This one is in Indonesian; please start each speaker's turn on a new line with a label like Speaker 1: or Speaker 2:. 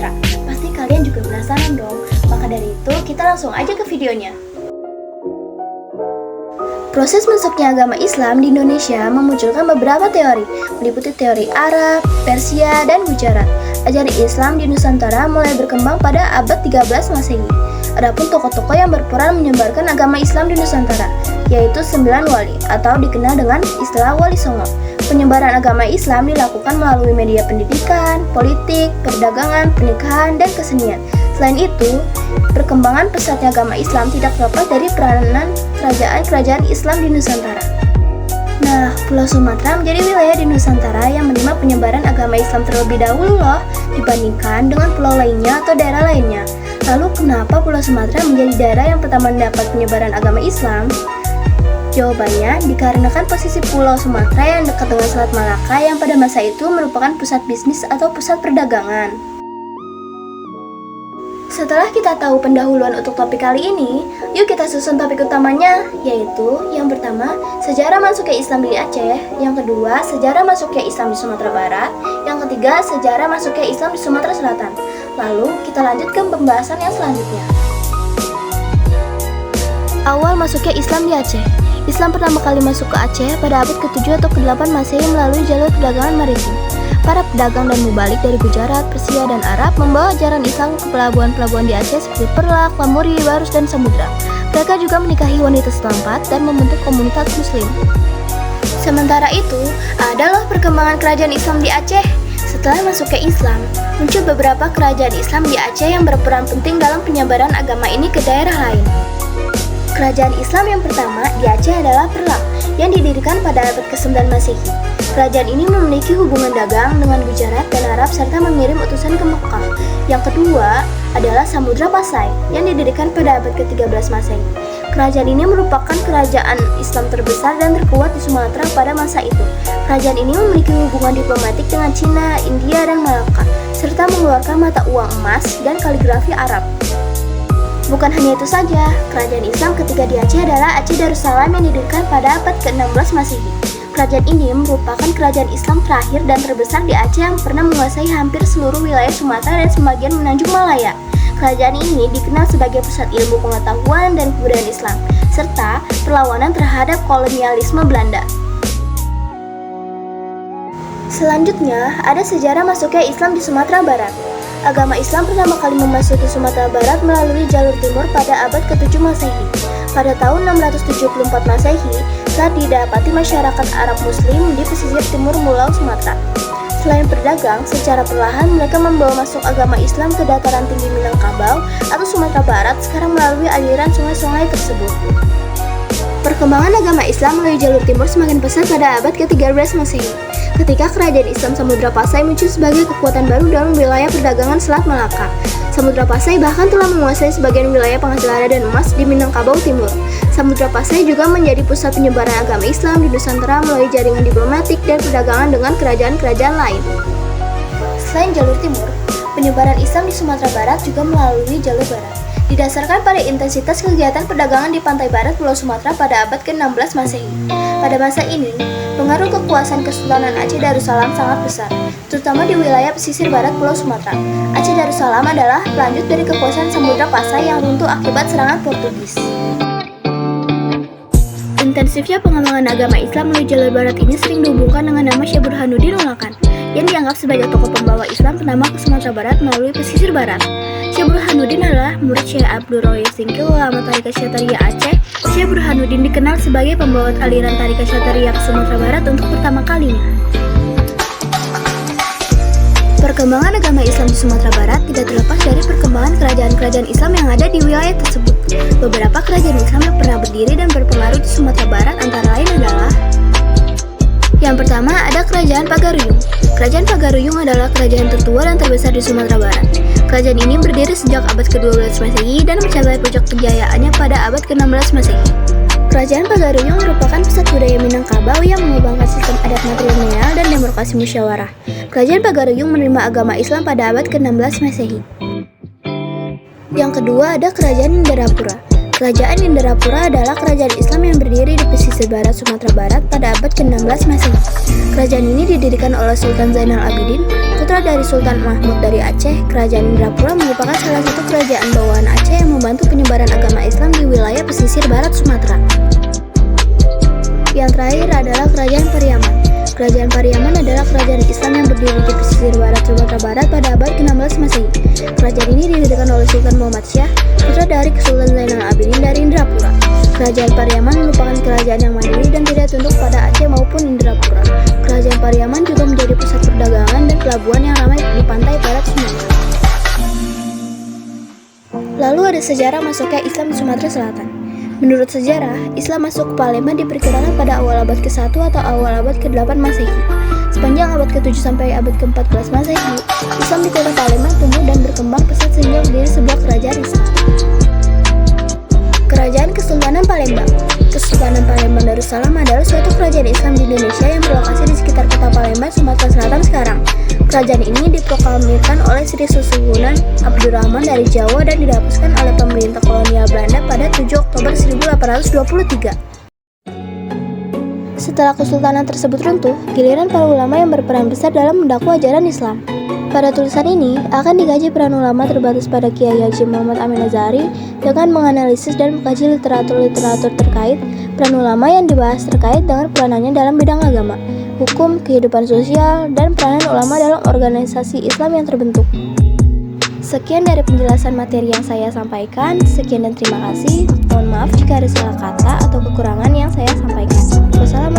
Speaker 1: Sumatera. Pasti kalian juga penasaran dong. Maka dari itu, kita langsung aja ke videonya. Proses masuknya agama Islam di Indonesia memunculkan beberapa teori, meliputi teori Arab, Persia, dan Gujarat. Ajaran Islam di Nusantara mulai berkembang pada abad 13 Masehi. Adapun tokoh-tokoh yang berperan menyebarkan agama Islam di Nusantara, yaitu 9 wali atau dikenal dengan istilah Wali Songo. Penyebaran agama Islam dilakukan melalui media pendidikan, politik, perdagangan, pernikahan, dan kesenian. Selain itu, perkembangan pesatnya agama Islam tidak terlepas dari peranan kerajaan-kerajaan Islam di Nusantara. Nah, Pulau Sumatera menjadi wilayah di Nusantara yang menerima penyebaran agama Islam terlebih dahulu loh, dibandingkan dengan pulau lainnya atau daerah lainnya. Lalu kenapa Pulau Sumatera menjadi daerah yang pertama mendapat penyebaran agama Islam? Jawabannya, dikarenakan posisi Pulau Sumatera yang dekat dengan Selat Malaka yang pada masa itu merupakan pusat bisnis atau pusat perdagangan. Setelah kita tahu pendahuluan untuk topik kali ini, yuk kita susun topik utamanya, yaitu yang pertama, sejarah masuknya Islam di Aceh, yang kedua, sejarah masuknya Islam di Sumatera Barat, yang ketiga, sejarah masuknya Islam di Sumatera Selatan. Lalu, kita lanjutkan pembahasan yang selanjutnya. Awal masuknya Islam di Aceh. Islam pertama kali masuk ke Aceh pada abad ke-7 atau ke-8 Masehi melalui jalur perdagangan maritim. Para pedagang dan mubalik dari Gujarat, Persia, dan Arab membawa ajaran Islam ke pelabuhan-pelabuhan di Aceh seperti Perlak, Lamuri, Barus, dan Samudra. Mereka juga menikahi wanita setempat dan membentuk komunitas Muslim. Sementara itu, adalah perkembangan kerajaan Islam di Aceh. Setelah masuknya Islam, muncul beberapa kerajaan Islam di Aceh yang berperan penting dalam penyebaran agama ini ke daerah lain. Kerajaan Islam yang pertama di Aceh adalah Perlak, yang didirikan pada abad ke-9 Masehi. Kerajaan ini memiliki hubungan dagang dengan Gujarat dan Arab serta mengirim utusan ke Mekah. Yang kedua adalah Samudra Pasai, yang didirikan pada abad ke-13 Masehi. Kerajaan ini merupakan kerajaan Islam terbesar dan terkuat di Sumatera pada masa itu. Kerajaan ini memiliki hubungan diplomatik dengan Cina, India, dan Malaka, serta mengeluarkan mata uang emas dan kaligrafi Arab. Bukan hanya itu saja, kerajaan Islam ketiga di Aceh adalah Aceh Darussalam yang didirikan pada abad ke-16 Masehi. Kerajaan ini merupakan kerajaan Islam terakhir dan terbesar di Aceh yang pernah menguasai hampir seluruh wilayah Sumatera dan sebagian Menanjung Malaya. Kerajaan ini dikenal sebagai pusat ilmu pengetahuan dan kebudayaan Islam, serta perlawanan terhadap kolonialisme Belanda. Selanjutnya, ada sejarah masuknya Islam di Sumatera Barat. Agama Islam pertama kali memasuki Sumatera Barat melalui jalur timur pada abad ke-7 Masehi. Pada tahun 674 Masehi, telah didapati masyarakat Arab Muslim di pesisir timur Pulau Sumatera. Selain berdagang, secara perlahan mereka membawa masuk agama Islam ke dataran tinggi Minangkabau atau Sumatera Barat sekarang melalui aliran sungai-sungai tersebut. Perkembangan agama Islam melalui jalur timur semakin pesat pada abad ke-13 Masehi, ketika kerajaan Islam Samudra Pasai muncul sebagai kekuatan baru dalam wilayah perdagangan Selat Malaka. Samudra Pasai bahkan telah menguasai sebagian wilayah penghasil lada dan emas di Minangkabau Timur. Samudra Pasai juga menjadi pusat penyebaran agama Islam di Nusantara melalui jaringan diplomatik dan perdagangan dengan kerajaan-kerajaan lain. Selain jalur timur, penyebaran Islam di Sumatera Barat juga melalui jalur barat. Didasarkan pada intensitas kegiatan perdagangan di pantai barat Pulau Sumatera pada abad ke-16 Masehi. Pada masa ini, pengaruh kekuasaan Kesultanan Aceh Darussalam sangat besar, terutama di wilayah pesisir barat Pulau Sumatera. Aceh Darussalam adalah pelanjut dari kekuasaan Samudra Pasai yang runtuh akibat serangan Portugis. Intensifnya pengembangan agama Islam melalui jalur barat ini sering dihubungkan dengan nama Syekh Burhanuddin Unakan, yang dianggap sebagai tokoh pembawa Islam pertama ke Sumatera Barat melalui pesisir barat. Syekh Burhanuddin adalah murid Syekh Abdul Roy Singkil, ulama Tariqat Syatariah Aceh. Syekh Burhanuddin dikenal sebagai pembawa aliran Tariqat Syatariah ke Sumatera Barat untuk pertama kalinya. Perkembangan agama Islam di Sumatera Barat tidak terlepas dari perkembangan kerajaan-kerajaan Islam yang ada di wilayah tersebut. Beberapa kerajaan Islam yang pernah berdiri dan berpengaruh di Sumatera Barat antara lain adalah: yang pertama ada Kerajaan Pagaruyung. Kerajaan Pagaruyung adalah kerajaan tertua dan terbesar di Sumatera Barat. Kerajaan ini berdiri sejak abad ke-12 Masehi dan mencapai puncak kejayaannya pada abad ke-16 Masehi. Kerajaan Pagaruyung merupakan pusat budaya Minangkabau yang mengembangkan sistem adat matrilineal dan demokrasi musyawarah. Kerajaan Pagaruyung menerima agama Islam pada abad ke-16 Masehi. Yang kedua ada Kerajaan Indarapura. Kerajaan Indrapura adalah kerajaan Islam yang berdiri di pesisir barat Sumatera Barat pada abad ke-16 Masehi. Kerajaan ini didirikan oleh Sultan Zainal Abidin, putra dari Sultan Mahmud dari Aceh. Kerajaan Indrapura merupakan salah satu kerajaan bawahan Aceh yang membantu penyebaran agama Islam di wilayah pesisir barat Sumatera. Yang terakhir adalah Kerajaan Pariaman. Kerajaan Pariaman adalah kerajaan Islam yang berdiri di pesisir barat Sumatera Barat pada abad ke-16 Masehi. Kerajaan ini didirikan oleh Sultan Muhammad Syah, putra dari Sultan Zainal Abidin dari Indrapura. Kerajaan Pariaman merupakan kerajaan yang mandiri dan tidak tunduk pada Aceh maupun Indrapura. Kerajaan Pariaman juga menjadi pusat perdagangan dan pelabuhan yang ramai di pantai barat Sumatera. Lalu ada sejarah masuknya Islam di Sumatera Selatan. Menurut sejarah, Islam masuk ke Palembang diperkirakan pada awal abad ke-1 atau awal abad ke-8 Masehi. Sepanjang abad ke-7 sampai abad ke-14 Masehi, Islam di kota Palembang tumbuh dan berkembang pesat sehingga berdiri sebuah kerajaan Islam. Kerajaan Kesultanan Palembang. Kesultanan Palembang Darussalam adalah suatu kerajaan Islam di Indonesia yang berlokasi di sekitar kota Palembang, Sumatera Selatan sekarang. Kerajaan ini diproklamirkan oleh Sri Susuhunan Abdurrahman dari Jawa dan dihapuskan oleh pemerintah kolonial Belanda pada 7 Oktober 1823. Setelah kesultanan tersebut runtuh, giliran para ulama yang berperan besar dalam mendakwa ajaran Islam. Pada tulisan ini akan dikaji peran ulama terbatas pada Kiai Haji Muhammad Amin Azhari dengan menganalisis dan mengkaji literatur-literatur terkait peran ulama yang dibahas terkait dengan peranannya dalam bidang agama, hukum, kehidupan sosial, dan peranan ulama dalam organisasi Islam yang terbentuk. Sekian dari penjelasan materi yang saya sampaikan. Sekian dan terima kasih. Mohon maaf jika ada salah kata atau kekurangan yang saya sampaikan. Wassalamualaikum.